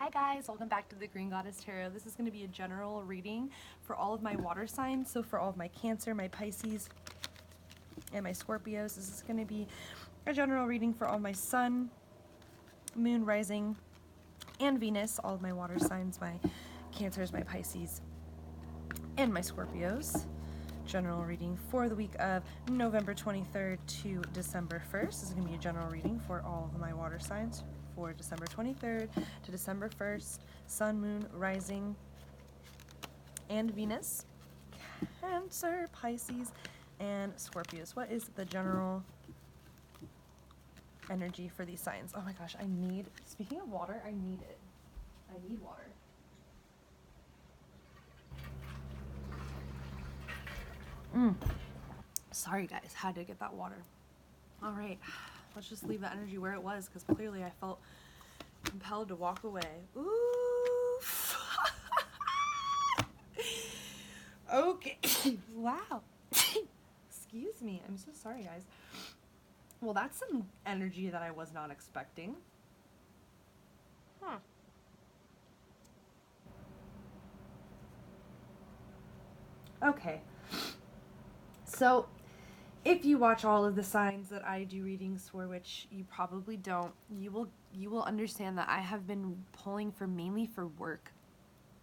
Hi guys, welcome back to the Green Goddess Tarot. This is going to be a general reading for all of my water signs. So for all of my Cancer, my Pisces, and my Scorpios, this is going to be a general reading for all my Sun, Moon, Rising, and Venus, all of my water signs, my Cancers, my Pisces, and my Scorpios. General reading for the week of November 23rd to December 1st. This is going to be a general reading for all of my water signs for December 23rd to December 1st. Sun, Moon, Rising, and Venus. Cancer, Pisces, and Scorpios. What is the general energy for these signs? Oh my gosh, speaking of water, I need it. I need water. Sorry guys, had to get that water. All right, let's just leave the energy where it was because clearly I felt compelled to walk away. Oof. Okay. Wow. Excuse me. I'm so sorry, guys. Well, that's some energy that I was not expecting. Huh. Okay. So, if you watch all of the signs that I do readings for, which you probably don't, you will understand that I have been pulling mainly for work.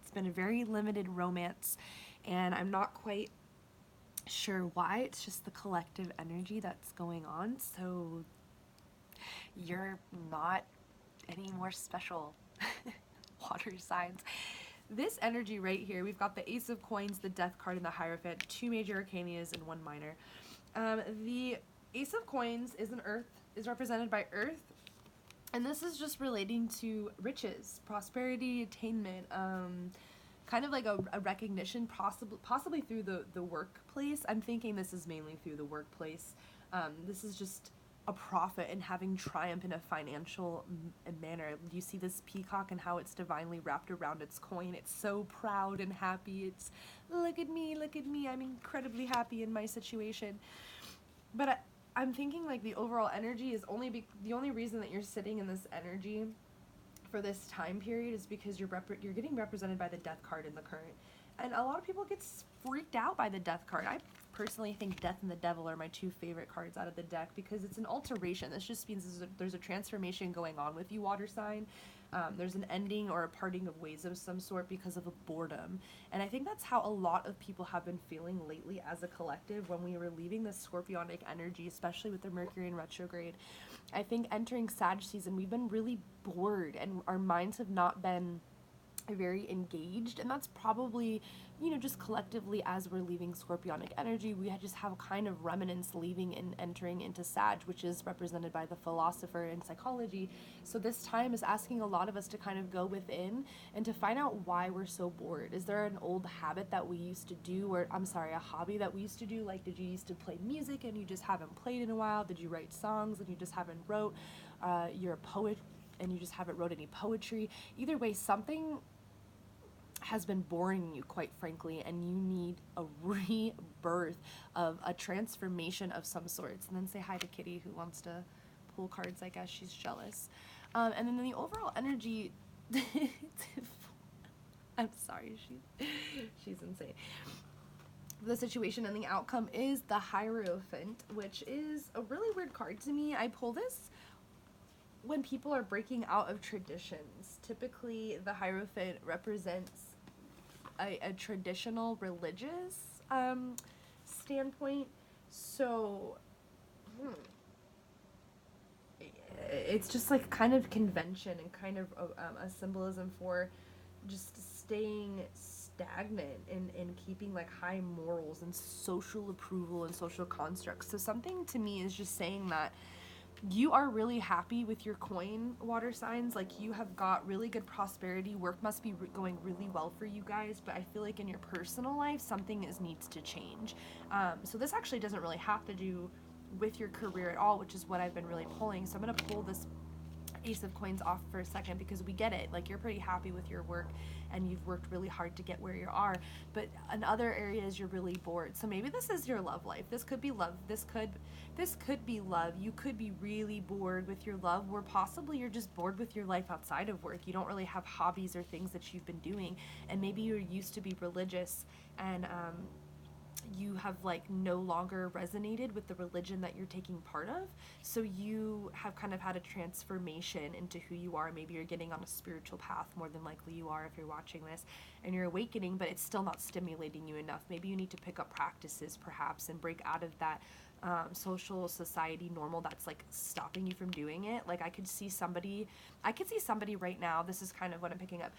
It's been a very limited romance, and I'm not quite sure why. It's just the collective energy that's going on. So you're not any more special, water signs. This energy right here, we've got the Ace of Coins, the Death card, and the Hierophant, 2 major arcanas and 1 minor. The Ace of Coins is represented by Earth, and this is just relating to riches, prosperity, attainment, kind of like a recognition, possibly through the workplace. I'm thinking this is mainly through the workplace. This is just a profit and having triumph in a financial manner. You see this peacock and how it's divinely wrapped around its coin. It's so proud and happy. It's, look at me, I'm incredibly happy in my situation. But I'm thinking like the overall energy is the only reason that you're sitting in this energy for this time period is because you're getting represented by the Death card in the current. And a lot of people get freaked out by the Death card. I personally think Death and the Devil are my 2 favorite cards out of the deck because it's an alteration. This just means there's a transformation going on with you, water sign. There's an ending or a parting of ways of some sort because of a boredom. And I think that's how a lot of people have been feeling lately as a collective when we were leaving this Scorpionic energy, especially with the Mercury in retrograde. I think entering Sag season, we've been really bored and our minds have not been very engaged, and that's probably, just collectively as we're leaving Scorpionic energy, we just have kind of remnants leaving and entering into Sag, which is represented by the philosopher in psychology. So this time is asking a lot of us to kind of go within and to find out why we're so bored. Is there an old habit that we used to do, or a hobby that we used to do? Like, did you used to play music and you just haven't played in a while? Did you write songs and you just haven't wrote? You're a poet and you just haven't wrote any poetry. Either way, something has been boring you, quite frankly, and you need a rebirth of a transformation of some sorts. And then say hi to Kitty, who wants to pull cards. I guess she's jealous. And then the overall energy, I'm sorry, she's insane. The situation and the outcome is the Hierophant, which is a really weird card to me. I pull this when people are breaking out of traditions. Typically, the Hierophant represents a traditional religious standpoint. So, it's just like kind of convention and kind of a symbolism for just staying stagnant and keeping like high morals and social approval and social constructs. So something to me is just saying that you are really happy with your coin, water signs. Like, you have got really good prosperity. Work must be going really well for you guys, but I feel like in your personal life, something needs to change. So this actually doesn't really have to do with your career at all, which is what I've been really pulling. So I'm going to pull this Ace of Coins off for a second, because we get it. Like, you're pretty happy with your work and you've worked really hard to get where you are, but in other areas you're really bored. So maybe this is your love life. This could be love. This could be love. You could be really bored with your love, or possibly you're just bored with your life outside of work. You don't really have hobbies or things that you've been doing, and maybe you're used to be religious, and you have like no longer resonated with the religion that you're taking part of. So you have kind of had a transformation into who you are. Maybe you're getting on a spiritual path, more than likely you are if you're watching this, and you're awakening, but it's still not stimulating you enough. Maybe you need to pick up practices perhaps and break out of that social society normal that's like stopping you from doing it. Like, I could see somebody right now, this is kind of what I'm picking up.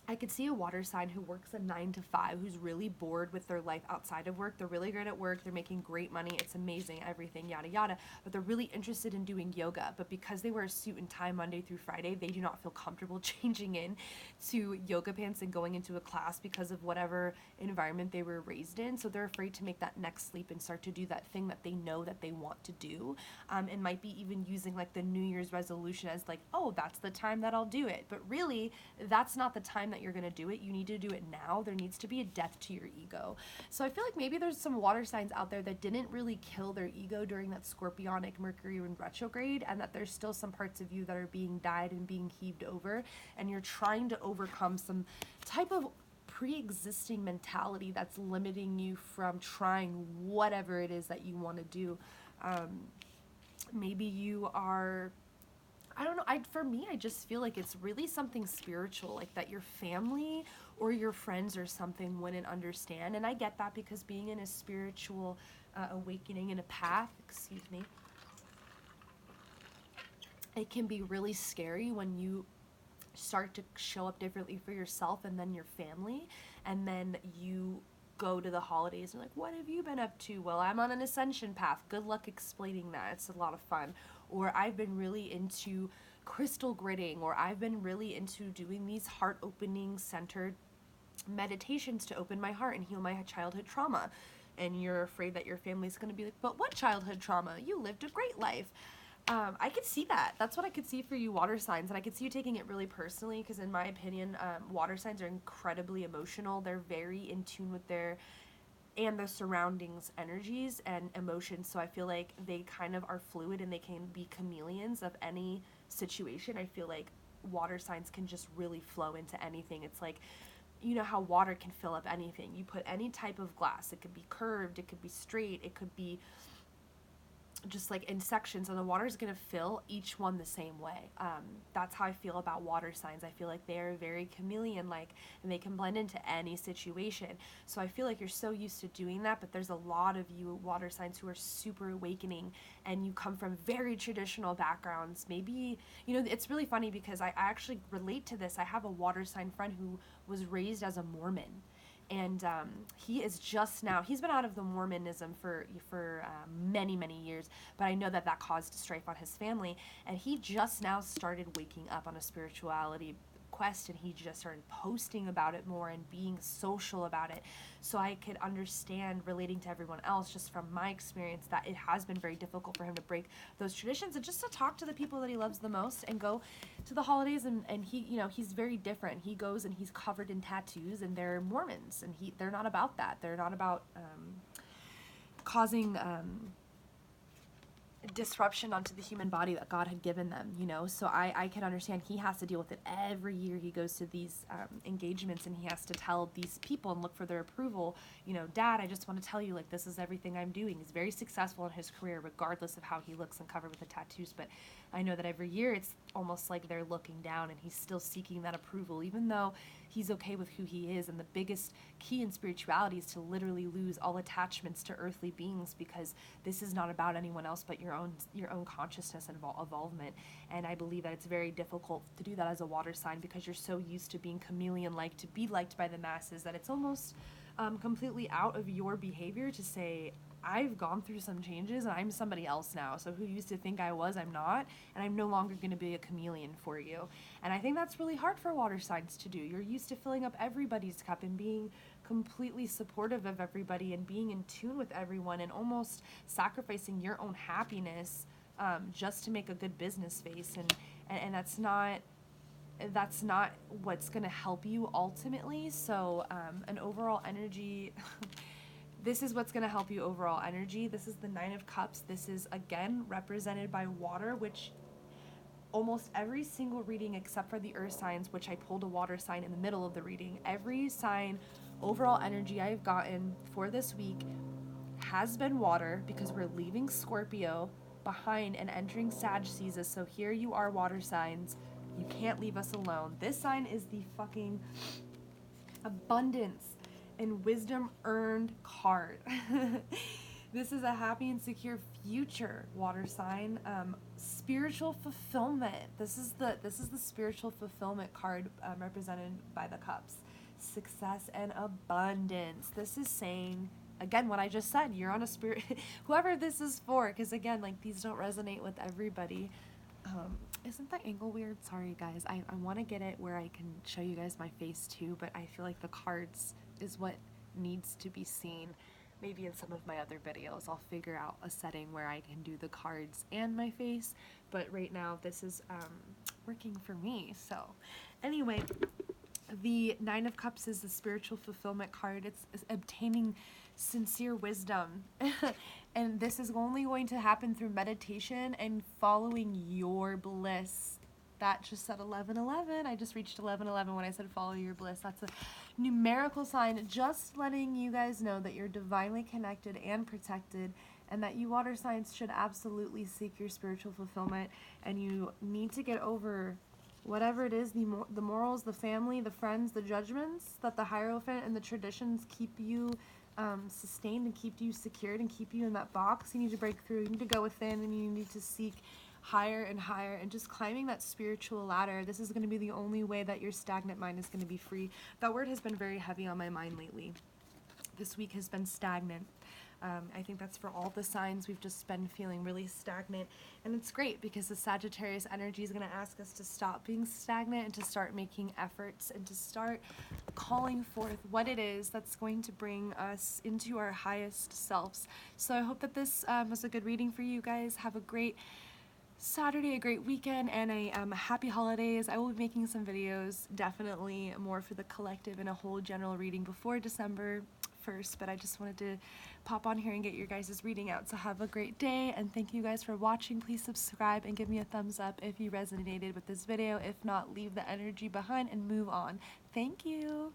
I could see a water sign who works a 9 to 5, who's really bored with their life outside of work. They're really great at work. They're making great money. It's amazing, everything, yada, yada. But they're really interested in doing yoga. But because they wear a suit and tie Monday through Friday, they do not feel comfortable changing in to yoga pants and going into a class because of whatever environment they were raised in. So they're afraid to make that next leap and start to do that thing that they know that they want to do. And might be even using like the New Year's resolution as like, oh, that's the time that I'll do it. But really, that's not the time that you're going to do it. You need to do it now. There needs to be a death to your ego. So I feel like maybe there's some water signs out there that didn't really kill their ego during that scorpionic Mercury in retrograde, and that there's still some parts of you that are being dyed and being heaved over, and you're trying to overcome some type of pre-existing mentality that's limiting you from trying whatever it is that you want to do. Maybe you are, I don't know. For me, I just feel like it's really something spiritual, like that your family or your friends or something wouldn't understand. And I get that, because being in a spiritual awakening, in a path, it can be really scary when you start to show up differently for yourself and then your family, and then you go to the holidays and like, what have you been up to? Well, I'm on an ascension path. Good luck explaining that. It's a lot of fun. Or I've been really into crystal gridding, or I've been really into doing these heart opening centered meditations to open my heart and heal my childhood trauma. And you're afraid that your family's going to be like, but what childhood trauma? You lived a great life. I could see that. That's what I could see for you water signs. And I could see you taking it really personally, because in my opinion, water signs are incredibly emotional. They're very in tune with their surroundings energies and emotions. So I feel like they kind of are fluid, and they can be chameleons of any situation. I feel like water signs can just really flow into anything. It's like, you know how water can fill up anything. You put any type of glass. It could be curved, it could be straight, it could be just like in sections, and the water is going to fill each one the same way. That's how I feel about water signs. I feel like they're very chameleon like, and they can blend into any situation. So I feel like you're so used to doing that, but there's a lot of you water signs who are super awakening, and you come from very traditional backgrounds. Maybe, you know, it's really funny because I actually relate to this. I have a water sign friend who was raised as a Mormon. And he is just now, he's been out of the Mormonism for many, many years, but I know that that caused strife on his family, and he just now started waking up on a spirituality quest, and he just started posting about it more and being social about it. So I could understand, relating to everyone else just from my experience, that it has been very difficult for him to break those traditions and just to talk to the people that he loves the most and go to the holidays. And he, you know, he's very different. He goes and he's covered in tattoos, and they're Mormons, and they're not about that. They're not about causing disruption onto the human body that God had given them, you know. So I can understand he has to deal with it every year. He goes to these engagements, and he has to tell these people and look for their approval. You know, Dad, I just want to tell you, like, this is everything I'm doing. He's very successful in his career, regardless of how he looks and covered with the tattoos. But I know that every year it's almost like they're looking down, and he's still seeking that approval, even though he's okay with who he is. And the biggest key in spirituality is to literally lose all attachments to earthly beings, because this is not about anyone else but your own consciousness and evolvement. And I believe that it's very difficult to do that as a water sign, because you're so used to being chameleon-like, to be liked by the masses, that it's almost completely out of your behavior to say, I've gone through some changes and I'm somebody else now. So who used to think I was, I'm not, and I'm no longer going to be a chameleon for you. And I think that's really hard for water signs to do. You're used to filling up everybody's cup and being completely supportive of everybody and being in tune with everyone, and almost sacrificing your own happiness just to make a good business face. and that's not what's going to help you ultimately. So an overall energy this is what's going to help you overall energy. This is the Nine of Cups. This is again represented by water, which almost every single reading except for the earth signs, which I pulled a water sign in the middle of the reading, every sign overall energy I've gotten for this week has been water, because we're leaving Scorpio behind and entering Sagittarius. So here you are, water signs. You can't leave us alone. This sign is the fucking abundance and wisdom earned card. This is a happy and secure future, water sign. Spiritual fulfillment. This is the spiritual fulfillment card, represented by the cups. Success and abundance. This is saying, again, what I just said. You're on a spirit. Whoever this is for, because again, like, these don't resonate with everybody. Isn't that angle weird? Sorry guys, I want to get it where I can show you guys my face too, but I feel like the cards is what needs to be seen. Maybe in some of my other videos I'll figure out a setting where I can do the cards and my face, but right now this is working for me. So anyway, the Nine of Cups is the spiritual fulfillment card. It's obtaining sincere wisdom. And this is only going to happen through meditation and following your bliss. That just said 1111. I just reached 1111 when I said follow your bliss. That's a numerical sign, just letting you guys know that you're divinely connected and protected, and that you water signs should absolutely seek your spiritual fulfillment, and you need to get over whatever it is, the morals, the family, the friends, the judgments that the Hierophant and the traditions keep you sustained and keep you secured and keep you in that box. You need to break through. You need to go within, and you need to seek higher and higher, and just climbing that spiritual ladder. This is going to be the only way that your stagnant mind is going to be free. That word has been very heavy on my mind lately. This week has been stagnant. I think that's for all the signs. We've just been feeling really stagnant, and it's great because the Sagittarius energy is going to ask us to stop being stagnant and to start making efforts and to start calling forth what it is that's going to bring us into our highest selves. So I hope that this was a good reading for you guys. Have a great Saturday, a great weekend, and a happy holidays. I will be making some videos, definitely more for the collective and a whole general reading before December 1st, but I just wanted to pop on here and get your guys' reading out. So have a great day, and thank you guys for watching. Please subscribe and give me a thumbs up if you resonated with this video. If not, leave the energy behind and move on. Thank you.